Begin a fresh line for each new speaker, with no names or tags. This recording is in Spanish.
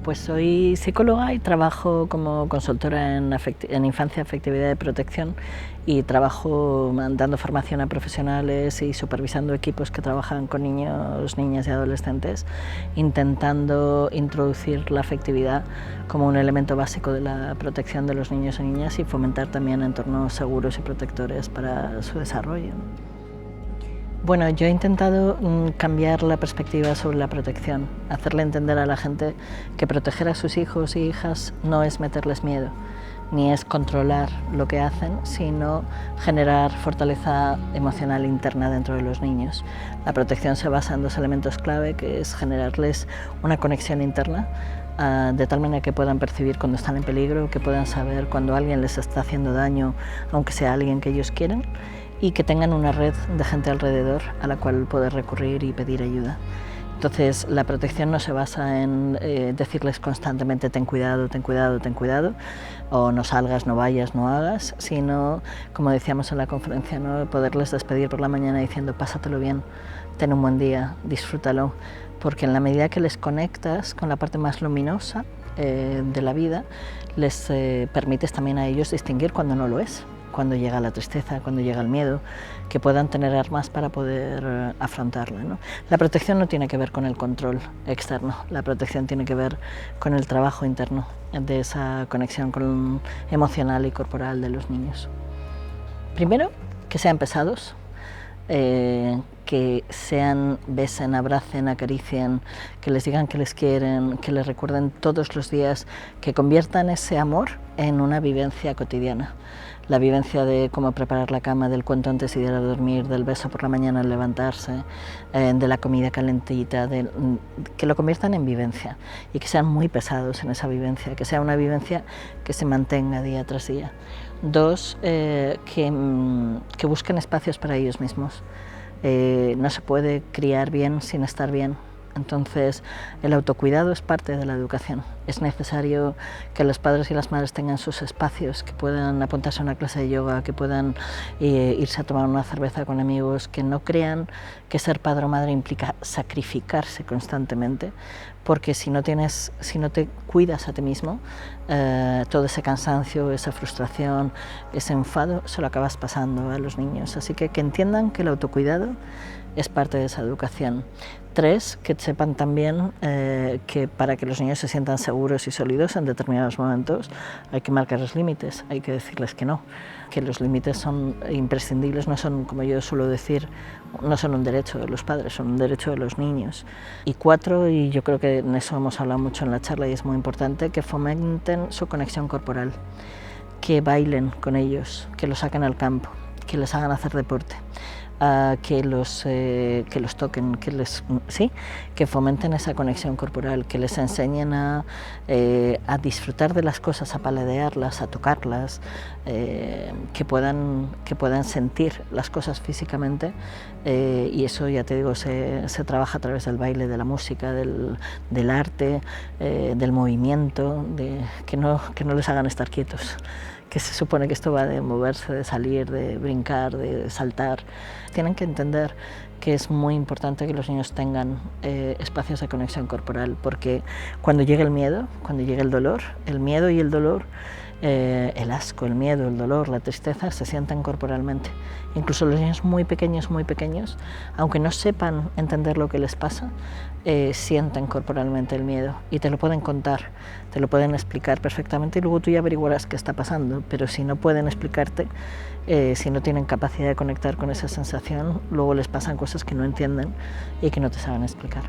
Pues soy psicóloga y trabajo como consultora en infancia, afectividad y protección, y trabajo dando formación a profesionales y supervisando equipos que trabajan con niños, niñas y adolescentes, intentando introducir la afectividad como un elemento básico de la protección de los niños y niñas y fomentar también entornos seguros y protectores para su desarrollo. Bueno, yo he intentado cambiar la perspectiva sobre la protección, hacerle entender a la gente que proteger a sus hijos y hijas no es meterles miedo, ni es controlar lo que hacen, sino generar fortaleza emocional interna dentro de los niños. La protección se basa en dos elementos clave, que es generarles una conexión interna, de tal manera que puedan percibir cuando están en peligro, que puedan saber cuando alguien les está haciendo daño, aunque sea alguien que ellos quieren, y que tengan una red de gente alrededor a la cual poder recurrir y pedir ayuda. Entonces, la protección no se basa en decirles constantemente ten cuidado, ten cuidado, ten cuidado, o no salgas, no vayas, no hagas, sino, como decíamos en la conferencia, ¿no?, poderles despedir por la mañana diciendo pásatelo bien, ten un buen día, disfrútalo, porque en la medida que les conectas con la parte más luminosa de la vida, les permites también a ellos distinguir cuando no lo es, cuando llega la tristeza, cuando llega el miedo, que puedan tener armas para poder afrontarla, ¿no? La protección no tiene que ver con el control externo, la protección tiene que ver con el trabajo interno de esa conexión emocional y corporal de los niños. Primero, que sean pesados, que besen, abracen, acaricien, que les digan que les quieren, que les recuerden todos los días, que conviertan ese amor en una vivencia cotidiana. La vivencia de cómo preparar la cama, del cuento antes de ir a dormir, del beso por la mañana al levantarse, de la comida calentita, que lo conviertan en vivencia y que sean muy pesados en esa vivencia, que sea una vivencia que se mantenga día tras día. Dos, que busquen espacios para ellos mismos. No se puede criar bien sin estar bien. Entonces, el autocuidado es parte de la educación. Es necesario que los padres y las madres tengan sus espacios, que puedan apuntarse a una clase de yoga, que puedan irse a tomar una cerveza con amigos, que no crean que ser padre o madre implica sacrificarse constantemente, porque si no te cuidas a ti mismo, todo ese cansancio, esa frustración, ese enfado, se lo acabas pasando a los niños. Así que entiendan que el autocuidado es parte de esa educación. Tres, que sepan también que para que los niños se sientan seguros y sólidos en determinados momentos hay que marcar los límites, hay que decirles que no, que los límites son imprescindibles, no son, como yo suelo decir, no son un derecho de los padres, son un derecho de los niños. Y cuatro, y yo creo que en eso hemos hablado mucho en la charla y es muy importante, que fomenten su conexión corporal, que bailen con ellos, que los saquen al campo, que les hagan hacer deporte, que los toquen, que fomenten esa conexión corporal, que les enseñen a disfrutar de las cosas, a paladearlas, a tocarlas, que puedan sentir las cosas físicamente, y eso, ya te digo, se trabaja a través del baile, de la música, del arte, del movimiento, que no les hagan estar quietos, que se supone que esto va de moverse, de salir, de brincar, de saltar. Tienen que entender que es muy importante que los niños tengan espacios de conexión corporal, porque cuando llega el miedo, cuando llega el dolor, el miedo y el dolor, el asco, el miedo, el dolor, la tristeza, se sienten corporalmente. Incluso los niños muy pequeños, aunque no sepan entender lo que les pasa, sienten corporalmente el miedo y te lo pueden contar, te lo pueden explicar perfectamente y luego tú ya averiguarás qué está pasando, pero si no pueden explicarte, si no tienen capacidad de conectar con esa sensación, luego les pasan cosas que no entienden y que no te saben explicar.